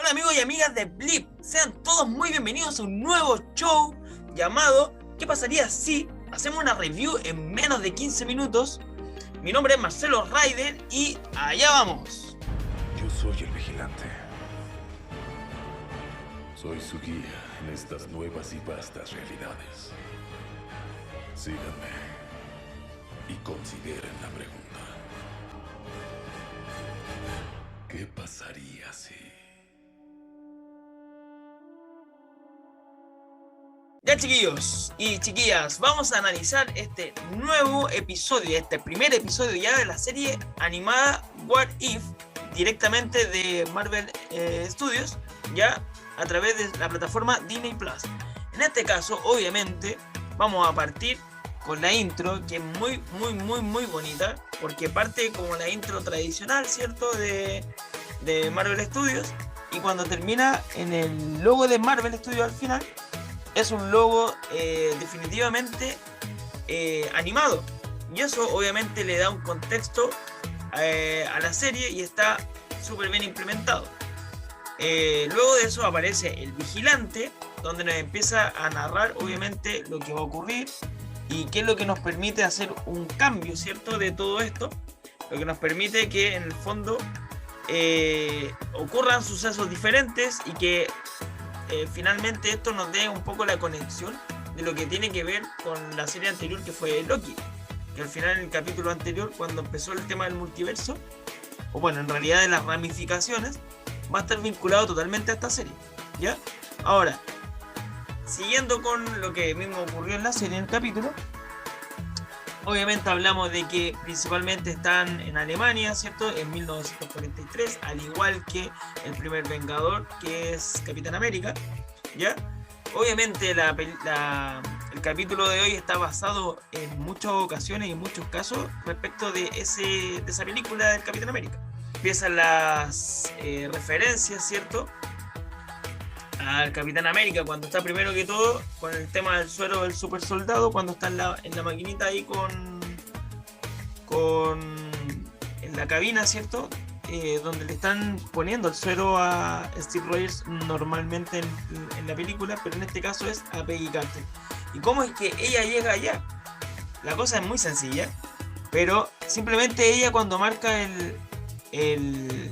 Hola amigos y amigas de Blip, sean todos muy bienvenidos a un nuevo show llamado ¿Qué pasaría si hacemos una review en menos de 15 minutos? Mi nombre es Marcelo Ryder y allá vamos. Yo soy el vigilante. Soy su guía en estas nuevas y vastas realidades. Síganme y consideren la pregunta. ¿Qué pasaría si...? Ya chiquillos y chiquillas, vamos a analizar este nuevo episodio, este primer episodio ya de la serie animada What If, directamente de Marvel Studios, ya a través de la plataforma Disney Plus. En este caso, obviamente, vamos a partir con la intro, que es muy bonita, porque parte como la intro tradicional, ¿cierto? De Marvel Studios, y cuando termina en el logo de Marvel Studios al final, es un logo definitivamente animado, y eso obviamente le da un contexto a la serie y está súper bien implementado. Luego de eso aparece el vigilante, donde nos empieza a narrar obviamente lo que va a ocurrir y qué es lo que nos permite hacer un cambio, ¿cierto? De todo esto, lo que nos permite que en el fondo ocurran sucesos diferentes y que finalmente esto nos dé un poco la conexión de lo que tiene que ver con la serie anterior, que fue Loki, que al final en el capítulo anterior, cuando empezó el tema del multiverso, o bueno, en realidad de las ramificaciones, va a estar vinculado totalmente a esta serie, ¿ya? Ahora, siguiendo con lo que mismo ocurrió en la serie, en el capítulo, obviamente hablamos de que principalmente están en Alemania, ¿cierto? En 1943, al igual que el primer Vengador, que es Capitán América, ¿ya? Obviamente el capítulo de hoy está basado en muchas ocasiones y en muchos casos respecto de esa película del Capitán América. Empiezan las referencias, ¿cierto?, al Capitán América cuando está primero que todo con el tema del suero del super soldado, cuando está en la maquinita ahí en la cabina, ¿cierto? Donde le están poniendo el suero a Steve Rogers normalmente en la película, pero en este caso es a Peggy Carter. ¿Y cómo es que ella llega allá? La cosa es muy sencilla, pero simplemente ella, cuando marca el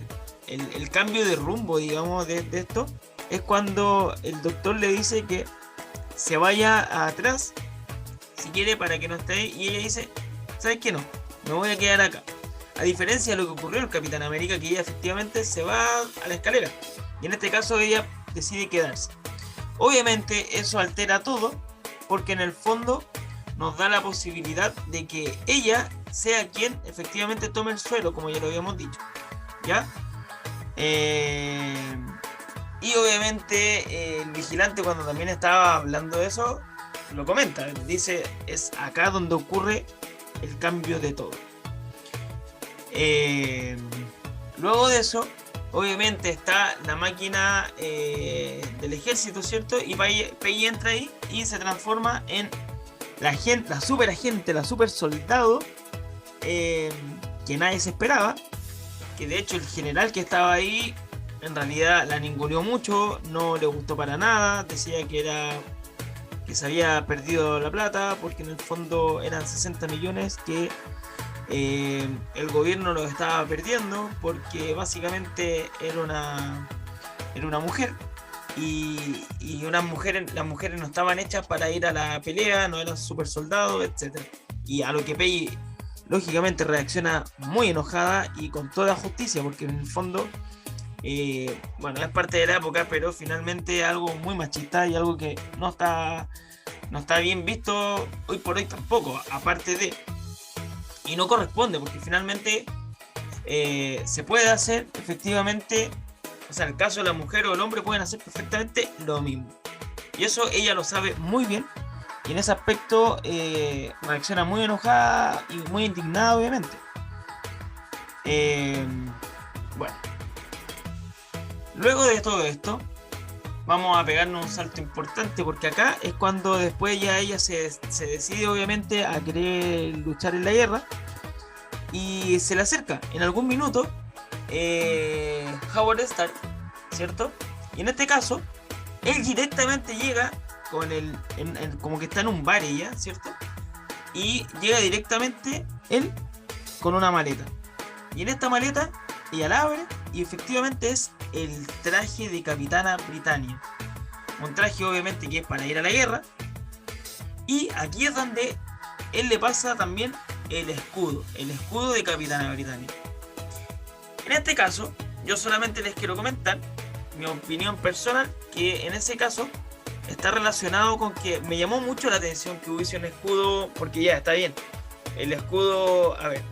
cambio de rumbo, digamos, de esto, es cuando el doctor le dice que se vaya atrás si quiere para que no esté ahí, y ella dice, ¿sabes qué? No, me voy a quedar acá. A diferencia de lo que ocurrió en el Capitán América, que ella efectivamente se va a la escalera, y en este caso ella decide quedarse. Obviamente eso altera todo, porque en el fondo nos da la posibilidad de que ella sea quien efectivamente tome el suelo, como ya lo habíamos dicho, ¿ya? Y obviamente el vigilante, cuando también estaba hablando de eso, lo comenta, dice, es acá donde ocurre el cambio de todo. Luego de eso, obviamente está la máquina del ejército, ¿cierto? Y Peggy entra ahí y se transforma en la super agente, la super soldado, que nadie se esperaba, que de hecho el general que estaba ahí en realidad la ninguneó mucho, no le gustó para nada, decía que se había perdido la plata, porque en el fondo eran 60 millones que el gobierno los estaba perdiendo, porque básicamente era una mujer, y las mujeres no estaban hechas para ir a la pelea, no eran super soldados, etc. Y a lo que Peggy lógicamente reacciona muy enojada y con toda justicia, porque en el fondo bueno, es parte de la época, pero finalmente algo muy machista y algo que no está bien visto hoy por hoy tampoco, aparte de, y no corresponde, porque finalmente se puede hacer efectivamente, o sea, en el caso de la mujer o el hombre pueden hacer perfectamente lo mismo, y eso ella lo sabe muy bien, y en ese aspecto reacciona muy enojada y muy indignada, obviamente. Bueno, luego de todo esto, vamos a pegarnos un salto importante, porque acá es cuando después ya ella se decide obviamente a querer luchar en la guerra, y se le acerca en algún minuto Howard Stark, ¿cierto? Y en este caso, él directamente llega con como que está en un bar ella, ¿cierto? Y llega directamente él con una maleta. Y en esta maleta ella la abre y efectivamente es el traje de Capitana Britannia. Un traje obviamente que es para ir a la guerra. Y aquí es donde él le pasa también el escudo de Capitana Britannia. En este caso, yo solamente les quiero comentar mi opinión personal, que en ese caso está relacionado con que me llamó mucho la atención que hubiese un escudo, porque ya está bien, el escudo, a ver,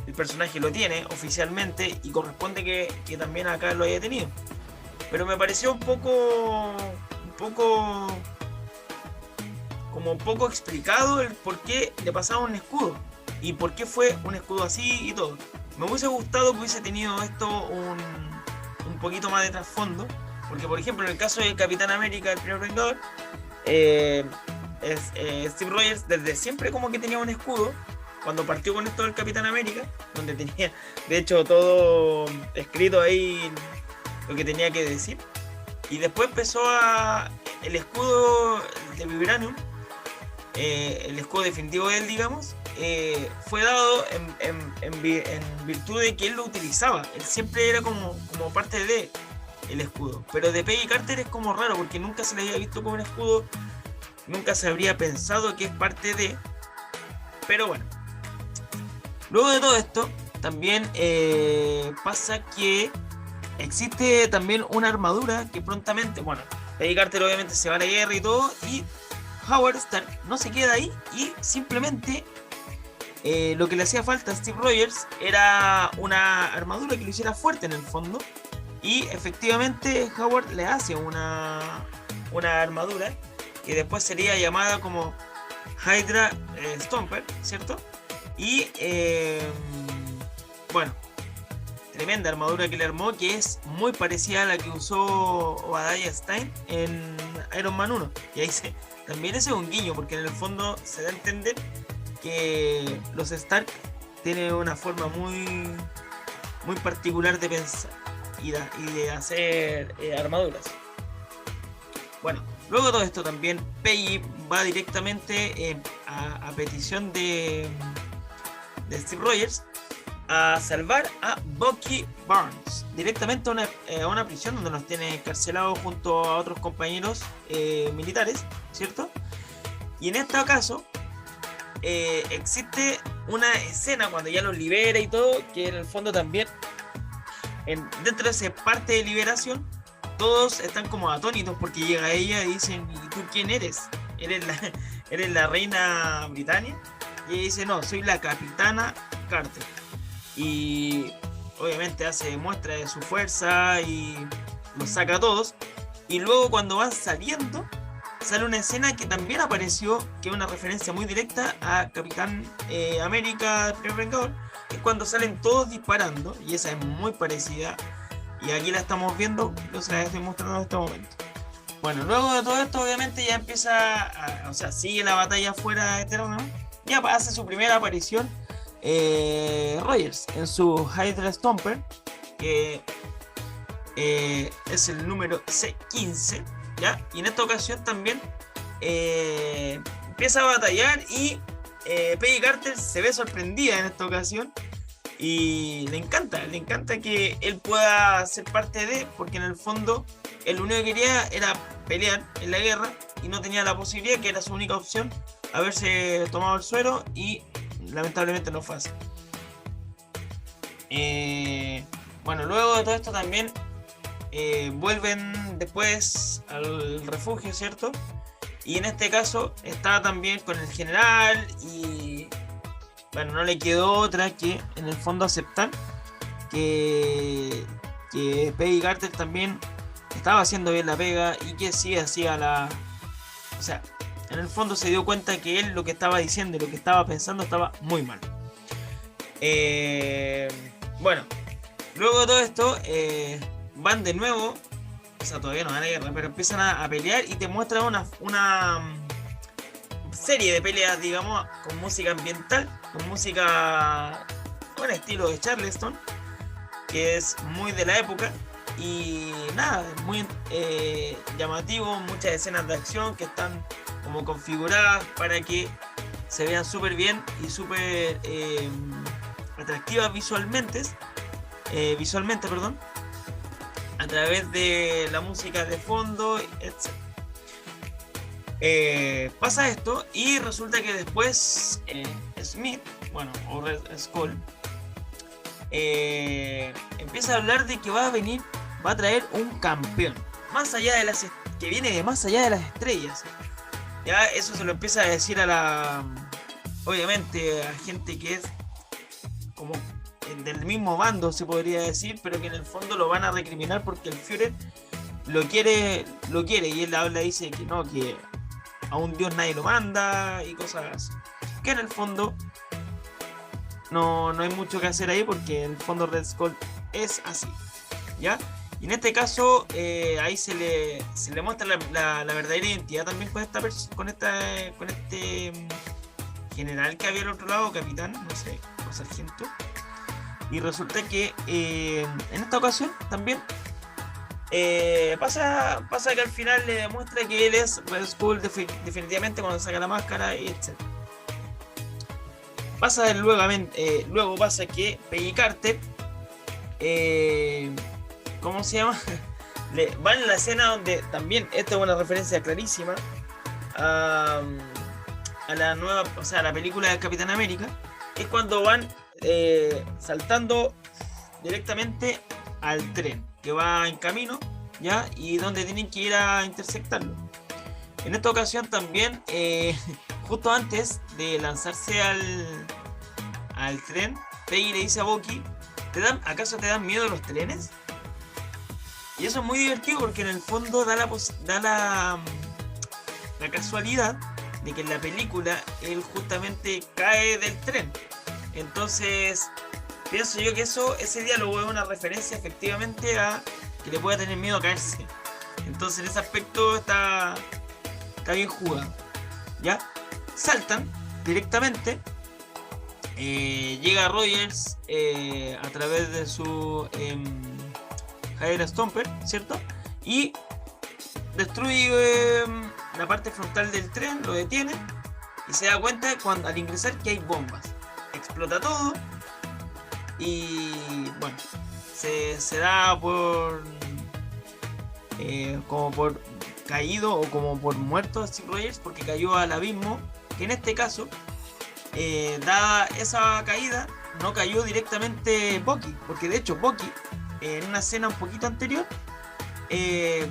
el personaje lo tiene oficialmente y corresponde que también acá lo haya tenido, pero me pareció un poco explicado el por qué le pasaba un escudo y por qué fue un escudo así y todo. Me hubiese gustado que hubiese tenido esto un poquito más de trasfondo, porque por ejemplo en el caso del Capitán América, el primer Vengador, Steve Rogers desde siempre como que tenía un escudo. Cuando partió con esto del Capitán América, donde tenía de hecho todo escrito ahí lo que tenía que decir, y después empezó el escudo de Vibranium, el escudo definitivo de él, digamos, fue dado en virtud de que él lo utilizaba. Él siempre era como parte de el escudo, pero de Peggy Carter es como raro porque nunca se le había visto como un escudo, nunca se habría pensado que es parte de, pero bueno. Luego de todo esto también pasa que existe también una armadura que prontamente, bueno, Peggy Carter obviamente se va a la guerra y todo, y Howard Stark no se queda ahí y simplemente lo que le hacía falta a Steve Rogers era una armadura que lo hiciera fuerte en el fondo, y efectivamente Howard le hace una armadura que después sería llamada como Hydra Stomper, ¿cierto? Y bueno, tremenda armadura que le armó, que es muy parecida a la que usó Obadiah Stane en Iron Man 1. Y ahí también ese es un guiño, porque en el fondo se da a entender que los Stark tienen una forma muy particular de pensar y de hacer armaduras. Bueno, luego de todo esto también Peggy va directamente a petición de Steve Rogers a salvar a Bucky Barnes directamente a una prisión donde los tiene encarcelados junto a otros compañeros militares, ¿cierto? Y en este caso existe una escena cuando ya los libera y todo, que en el fondo también dentro de esa parte de liberación todos están como atónitos porque llega ella y dicen: ¿y tú quién eres? ¿Eres la reina Britannia? Y ella dice: no, soy la Capitana Carter. Y obviamente hace muestra de su fuerza y los saca a todos. Y luego cuando van saliendo, sale una escena que también apareció, que es una referencia muy directa a Capitán América, el primer Vengador, que es cuando salen todos disparando, y esa es muy parecida. Y aquí la estamos viendo, yo se la estoy mostrando en este momento. Bueno, luego de todo esto obviamente ya empieza, sigue la batalla fuera de Eterno. Ya hace su primera aparición Rogers en su Hydra Stomper, que es el número C15, ¿ya? Y en esta ocasión también empieza a batallar y Peggy Carter se ve sorprendida en esta ocasión y le encanta que él pueda ser parte de, porque en el fondo él lo único que quería era pelear en la guerra y no tenía la posibilidad, que era su única opción, haberse tomado el suero, y lamentablemente no fue así. Bueno, luego de todo esto también vuelven después al refugio, ¿cierto? Y en este caso está también con el general y bueno, no le quedó otra que en el fondo aceptar que Peggy Carter también estaba haciendo bien la pega y que sí hacía o sea, en el fondo se dio cuenta que él lo que estaba diciendo y lo que estaba pensando estaba muy mal. Bueno, luego de todo esto van de nuevo, o sea, todavía no van a guerra, pero empiezan a pelear y te muestran una serie de peleas, digamos, con música ambiental, con música con estilo de Charleston, que es muy de la época, Y nada, es muy llamativo, muchas escenas de acción que están como configuradas para que se vean súper bien y súper atractivas visualmente, perdón, a través de la música de fondo, etc. Pasa esto y resulta que después Smith, bueno, o Red Skull, empieza a hablar de que va a traer un campeón más allá de que viene de más allá de las estrellas. Ya eso se lo empieza a decir obviamente a gente que es como del mismo bando, se podría decir, pero que en el fondo lo van a recriminar porque el Führer lo quiere, y él habla, dice que no, que a un dios nadie lo manda y cosas así, que en el fondo no hay mucho que hacer ahí, porque en el fondo Red Skull es así, ¿ya? Y en este caso ahí se le muestra la verdadera identidad también con este general que había al otro lado, capitán, no sé, o sargento. Y resulta que en esta ocasión también pasa que al final le demuestra que él es Red Skull definitivamente cuando saca la máscara, y etc. Luego pasa que Peggy Carter, ¿cómo se llama? Van en la escena donde también, esta es una referencia clarísima a la nueva, o sea, a la película de Capitán América, es cuando van saltando directamente al tren que va en camino, ¿ya? Y donde tienen que ir a intersectarlo. En esta ocasión también, justo antes de lanzarse al tren, Peggy le dice a Bucky, ¿acaso te dan miedo los trenes? Y eso es muy divertido porque en el fondo da la casualidad de que en la película él justamente cae del tren. Entonces pienso yo que ese diálogo es una referencia efectivamente a que le pueda tener miedo a caerse. Entonces en ese aspecto está bien jugado, ¿ya? Saltan directamente, llega Rogers a través de su Hydra Stomper, ¿cierto? Y destruye la parte frontal del tren, lo detiene y se da cuenta al ingresar que hay bombas. Explota todo y bueno, se da por como por caído o como por muerto Steve Rogers, porque cayó al abismo, que en este caso dada esa caída no cayó directamente Bucky, porque de hecho Bucky en una escena un poquito anterior,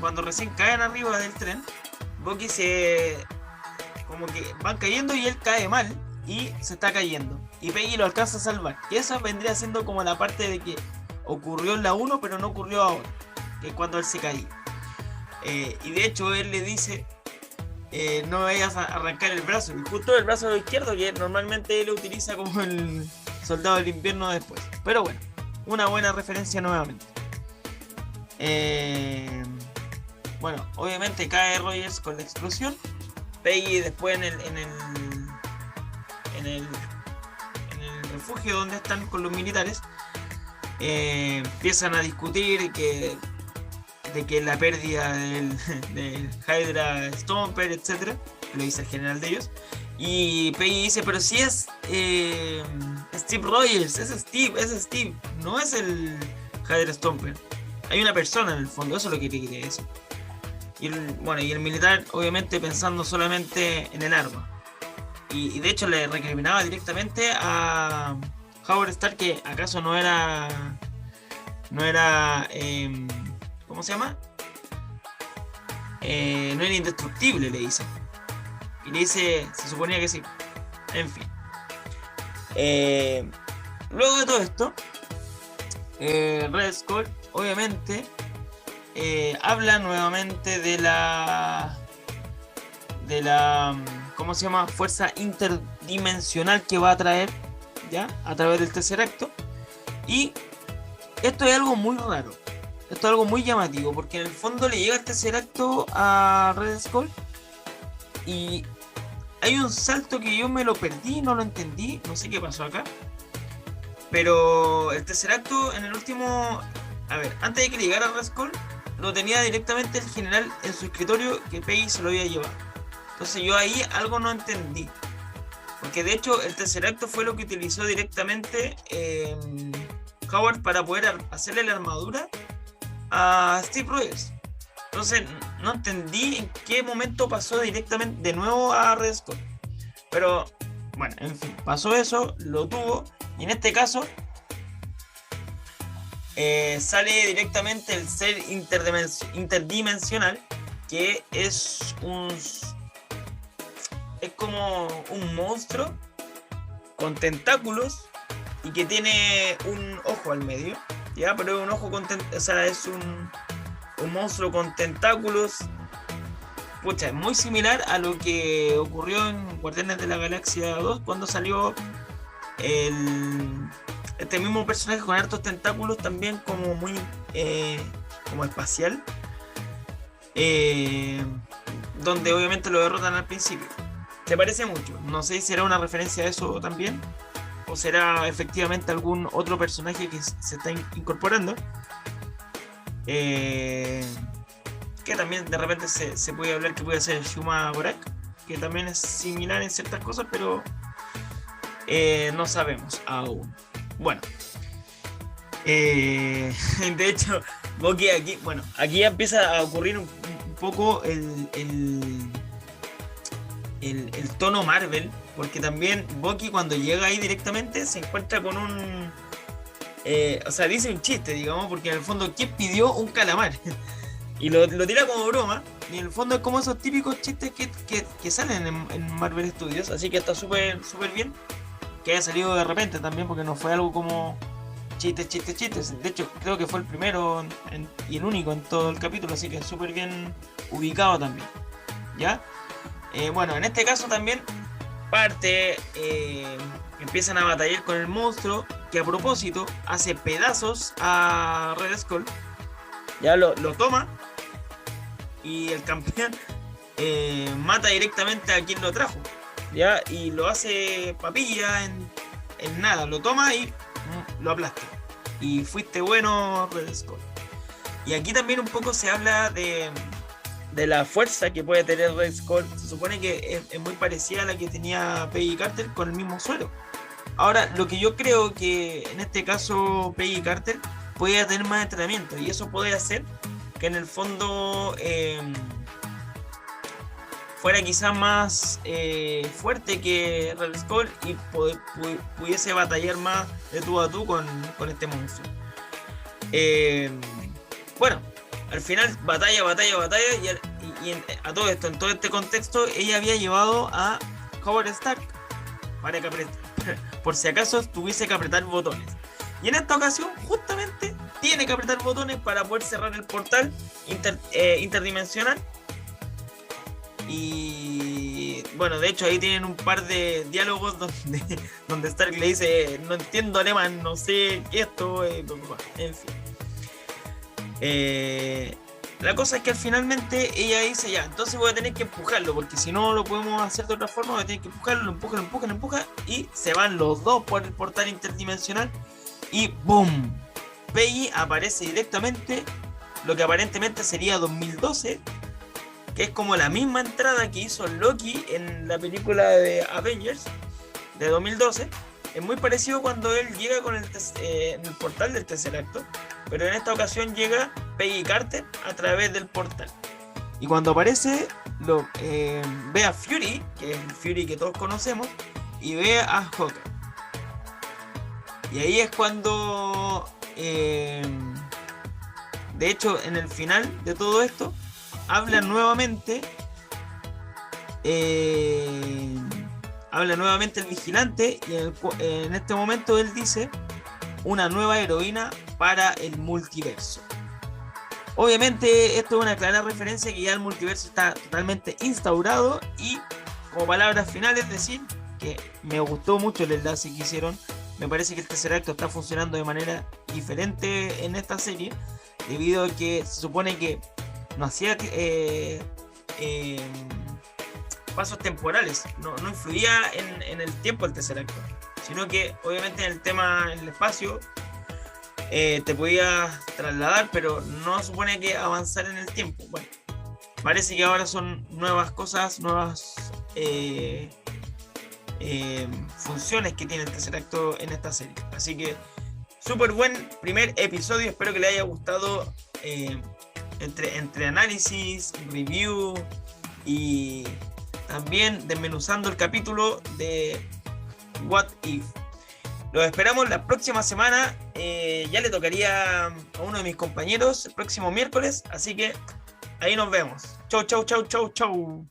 cuando recién caen arriba del tren, Bucky como que van cayendo y él cae mal y se está cayendo y Peggy lo alcanza a salvar, y esa vendría siendo como la parte de que ocurrió en la 1 pero no ocurrió ahora, que es cuando él se caía. Y de hecho él le dice no vayas a arrancar el brazo, y justo el brazo izquierdo que normalmente él lo utiliza como el soldado del invierno después. Pero bueno, una buena referencia nuevamente. Bueno, obviamente cae Rogers con la explosión. Peggy después en el refugio donde están con los militares, empiezan a discutir de que la pérdida del Hydra Stomper, etc. Lo dice el general de ellos. Y Peggy dice, pero si es Steve Rogers, es Steve, no es el Hydra Stomper. Hay una persona en el fondo, eso es lo que quiere decir. Y el militar obviamente pensando solamente en el arma. Y de hecho le recriminaba directamente a Howard Stark que acaso no era ¿cómo se llama? No era indestructible, le dice. Y le dice, se suponía que sí. En fin. Luego de todo esto, Red Skull, obviamente, habla nuevamente de la ¿cómo se llama? Fuerza interdimensional que va a traer, ¿ya? A través del tercer acto. Y esto es algo muy raro. Esto es algo muy llamativo, porque en el fondo le llega el tercer acto a Red Skull y hay un salto que yo me lo perdí, no lo entendí, no sé qué pasó acá. Pero el tercer acto en el último a ver, antes de que llegara a Red Skull, lo tenía directamente el general en su escritorio, que Peggy se lo había llevado. Entonces yo ahí algo no entendí. Porque de hecho el Tesseracto fue lo que utilizó directamente Howard para poder hacerle la armadura a Steve Rogers. Entonces no entendí en qué momento pasó directamente de nuevo a Red Skull. Pero bueno, en fin, pasó eso, lo tuvo. Y en este caso sale directamente el ser interdimensional, que es como un monstruo con tentáculos y que tiene un ojo al medio, ya, pero es un ojo con o sea, es un monstruo con tentáculos. Pucha, es muy similar a lo que ocurrió en Guardianes de la Galaxia 2 cuando salió este mismo personaje con hartos tentáculos, también como muy como espacial, donde obviamente lo derrotan al principio. Se parece mucho, no sé si será una referencia a eso también o será efectivamente algún otro personaje que se está incorporando, que también de repente se puede hablar que puede ser Shuma Gorath, que también es similar en ciertas cosas, pero no sabemos aún. Bueno, de hecho, Bucky aquí ya empieza a ocurrir un poco el tono Marvel, porque también Bucky cuando llega ahí directamente se encuentra con un... o sea, dice un chiste, digamos, porque en el fondo, ¿quién pidió un calamar? Y lo tira como broma, y en el fondo es como esos típicos chistes que salen en Marvel Studios, así que está súper bien que haya salido de repente también, porque no fue algo como chistes. De hecho, creo que fue el primero y el único en todo el capítulo, así que súper bien ubicado también, ¿ya? Bueno, en este caso también empiezan a batallar con el monstruo, que a propósito hace pedazos a Red Skull, ya lo toma, y el campeón mata directamente a quien lo trajo, ya, y lo hace papilla en nada, lo toma y lo aplasta. Y fuiste bueno, Red Skull. Y aquí también un poco se habla de la fuerza que puede tener Red Skull. Se supone que es muy parecida a la que tenía Peggy Carter con el mismo suelo. Ahora, lo que yo creo que en este caso Peggy Carter podía tener más entrenamiento, y eso puede hacer que en el fondo fuera quizás más fuerte que Red Skull y pudiese batallar más de tú a tú con este monstruo. Bueno, al final batalla y a todo esto, en todo este contexto, ella había llevado a Howard Stark para que por si acaso tuviese que apretar botones. Y en esta ocasión justamente tiene que apretar botones para poder cerrar el portal interdimensional. Y bueno, de hecho ahí tienen un par de diálogos donde Stark le dice: no entiendo alemán, no sé qué esto, en fin. La cosa es que finalmente ella dice: ya, entonces voy a tener que empujarlo, porque si no lo podemos hacer de otra forma, voy a tener que empujarlo, lo empuja, y se van los dos por el portal interdimensional y ¡boom! Peggy aparece directamente, lo que aparentemente sería 2012, que es como la misma entrada que hizo Loki en la película de Avengers de 2012. Es muy parecido cuando él llega con en el portal del Tesseracto, pero en esta ocasión llega Peggy Carter a través del portal. Y cuando aparece, ve a Fury, que es el Fury que todos conocemos, y ve a Hawkeye. Y ahí es cuando, de hecho, en el final de todo esto, habla nuevamente el vigilante, y en este momento él dice: una nueva heroína para el multiverso. Obviamente esto es una clara referencia que ya el multiverso está totalmente instaurado, y como palabras finales decir que me gustó mucho el enlace que hicieron. Me parece que el Tesseracto está funcionando de manera diferente en esta serie, debido a que se supone que no hacía pasos temporales, no influía en el tiempo el Tesseracto, sino que obviamente en el tema, en el espacio, te podías trasladar, pero no supone que avanzar en el tiempo. Bueno, parece que ahora son nuevas cosas, nuevas funciones que tiene el tercer acto en esta serie. Así que súper buen primer episodio, espero que le haya gustado. Entre análisis, review y también desmenuzando el capítulo de What If. Los esperamos la próxima semana. Ya le tocaría a uno de mis compañeros el próximo miércoles, así que ahí nos vemos. Chau, chau, chau, chau, chau.